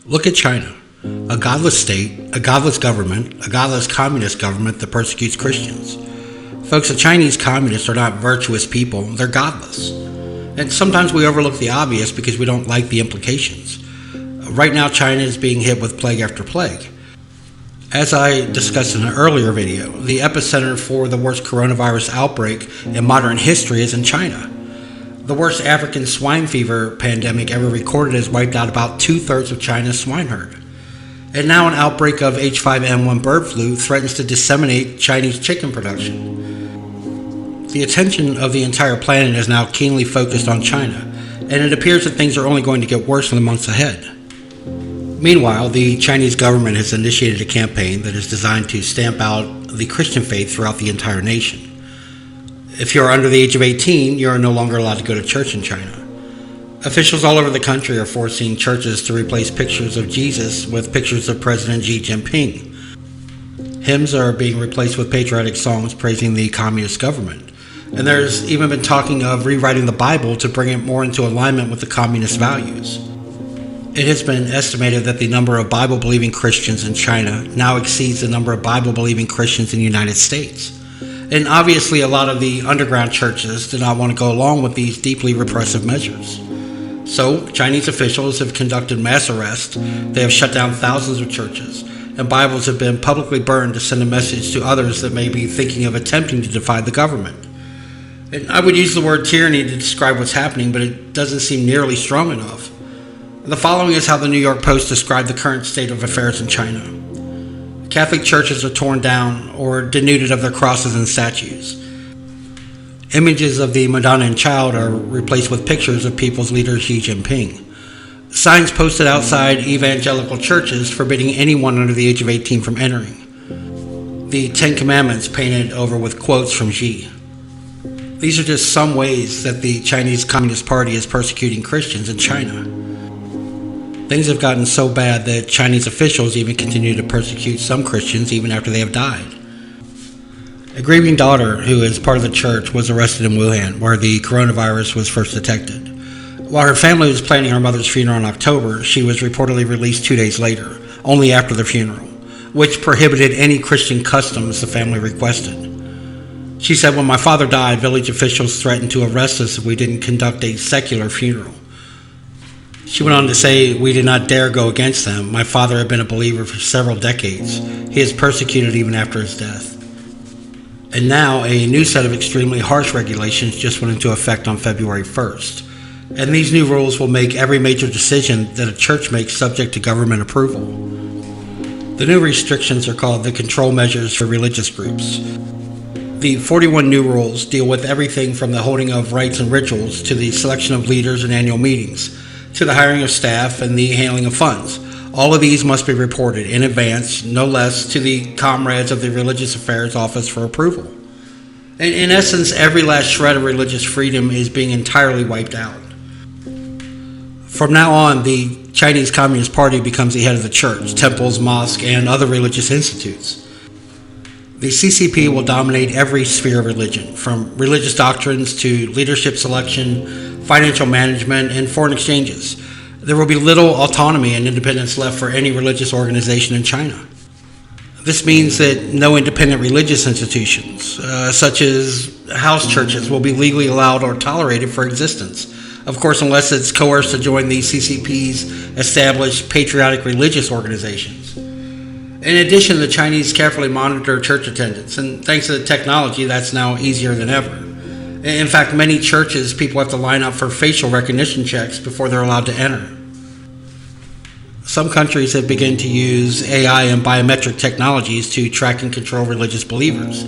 Look at China, a godless state, a godless government, a godless communist government that persecutes Christians. Folks, the Chinese communists are not virtuous people, they're godless. And sometimes we overlook the obvious because we don't like the implications. Right now, China is being hit with plague after plague. As I discussed in an earlier video, the epicenter for the worst coronavirus outbreak in modern history is in China. The worst African swine fever pandemic ever recorded has wiped out about 2/3 of China's swine herd. And now an outbreak of H5N1 bird flu threatens to disseminate Chinese chicken production. The attention of the entire planet is now keenly focused on China, and it appears that things are only going to get worse in the months ahead. Meanwhile, the Chinese government has initiated a campaign that is designed to stamp out the Christian faith throughout the entire nation. If you're under the age of 18, you are no longer allowed to go to church in China. Officials all over the country are forcing churches to replace pictures of Jesus with pictures of President Xi Jinping. Hymns are being replaced with patriotic songs praising the communist government. And there's even been talking of rewriting the Bible to bring it more into alignment with the communist values. It has been estimated that the number of Bible-believing Christians in China now exceeds the number of Bible-believing Christians in the United States. And obviously a lot of the underground churches do not want to go along with these deeply repressive measures. So Chinese officials have conducted mass arrests, they have shut down thousands of churches, and Bibles have been publicly burned to send a message to others that may be thinking of attempting to defy the government. And I would use the word tyranny to describe what's happening, but it doesn't seem nearly strong enough. The following is how the New York Post described the current state of affairs in China. Catholic churches are torn down or denuded of their crosses and statues. Images of the Madonna and Child are replaced with pictures of people's leader Xi Jinping. Signs posted outside evangelical churches forbidding anyone under the age of 18 from entering. The Ten Commandments painted over with quotes from Xi. These are just some ways that the Chinese Communist Party is persecuting Christians in China. Things have gotten so bad that Chinese officials even continue to persecute some Christians even after they have died. A grieving daughter who is part of the church was arrested in Wuhan, where the coronavirus was first detected. While her family was planning her mother's funeral in October, she was reportedly released 2 days later, only after the funeral, which prohibited any Christian customs the family requested. She said, "When my father died, village officials threatened to arrest us if we didn't conduct a secular funeral." She went on to say, "We did not dare go against them. My father had been a believer for several decades. He is persecuted even after his death." And now a new set of extremely harsh regulations just went into effect on February 1st. And these new rules will make every major decision that a church makes subject to government approval. The new restrictions are called the control measures for religious groups. The 41 new rules deal with everything from the holding of rites and rituals to the selection of leaders and annual meetings, to the hiring of staff and the handling of funds. All of these must be reported in advance, no less, to the comrades of the Religious Affairs Office for approval. In essence, every last shred of religious freedom is being entirely wiped out. From now on, the Chinese Communist Party becomes the head of the church, temples, mosques, and other religious institutes. The CCP will dominate every sphere of religion, from religious doctrines to leadership selection, financial management, and foreign exchanges. There will be little autonomy and independence left for any religious organization in China. This means that no independent religious institutions, such as house churches, will be legally allowed or tolerated for existence. Of course, unless it's coerced to join the CCP's established patriotic religious organizations. In addition, the Chinese carefully monitor church attendance, and thanks to the technology, that's now easier than ever. In fact, many churches, people have to line up for facial recognition checks before they're allowed to enter. Some countries have begun to use AI and biometric technologies to track and control religious believers.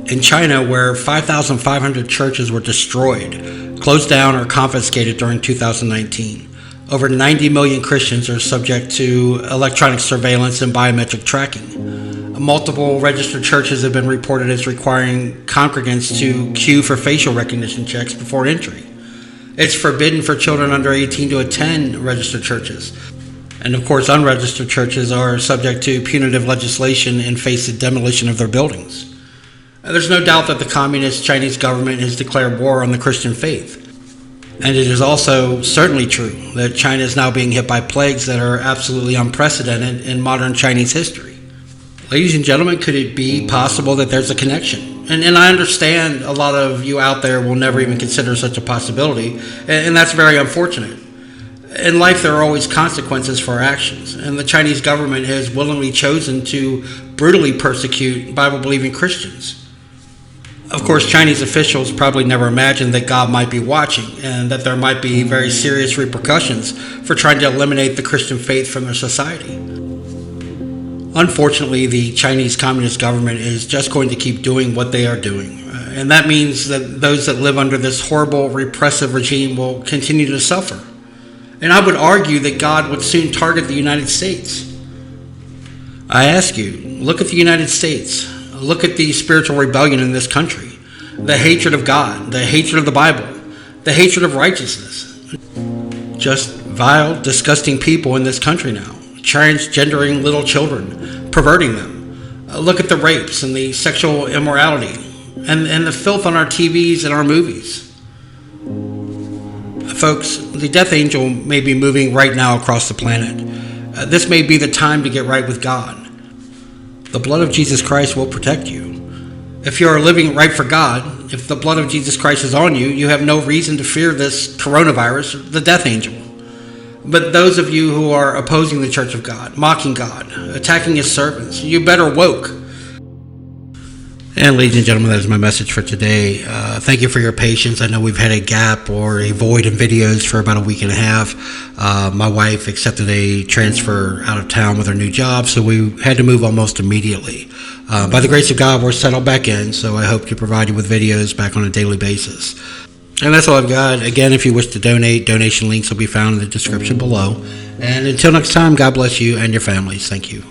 In China, where 5,500 churches were destroyed, closed down, or confiscated during 2019, over 90 million Christians are subject to electronic surveillance and biometric tracking. Multiple registered churches have been reported as requiring congregants to queue for facial recognition checks before entry. It's forbidden for children under 18 to attend registered churches. And of course, unregistered churches are subject to punitive legislation and face the demolition of their buildings. There's no doubt that the communist Chinese government has declared war on the Christian faith. And it is also certainly true that China is now being hit by plagues that are absolutely unprecedented in modern Chinese history. Ladies and gentlemen, could it be possible that there's a connection? And I understand a lot of you out there will never even consider such a possibility, and that's very unfortunate. In life, there are always consequences for our actions, and the Chinese government has willingly chosen to brutally persecute Bible-believing Christians. Of course, Chinese officials probably never imagined that God might be watching and that there might be very serious repercussions for trying to eliminate the Christian faith from their society. Unfortunately, the Chinese Communist government is just going to keep doing what they are doing. And that means that those that live under this horrible, repressive regime will continue to suffer. And I would argue that God would soon target the United States. I ask you, look at the United States. Look at the spiritual rebellion in this country. The hatred of God, the hatred of the Bible, the hatred of righteousness. Just vile, disgusting people in this country now. Transgendering little children, perverting them. Look at the rapes and the sexual immorality and the filth on our TVs and our movies. Folks, the death angel may be moving right now across the planet. This may be the time to get right with God. The blood of Jesus Christ will protect you. If you are living right for God, if the blood of Jesus Christ is on you, you have no reason to fear this coronavirus, the death angel. But those of you who are opposing the Church of God, mocking God, attacking His servants, you better woke. And ladies and gentlemen, that is my message for today. Thank you for your patience. I know we've had a gap or a void in videos for about a week and a half. My wife accepted a transfer out of town with her new job, so we had to move almost immediately. By the grace of God, we're settled back in, so I hope to provide you with videos back on a daily basis. And that's all I've got. Again, if you wish to donate, donation links will be found in the description below. And until next time, God bless you and your families. Thank you.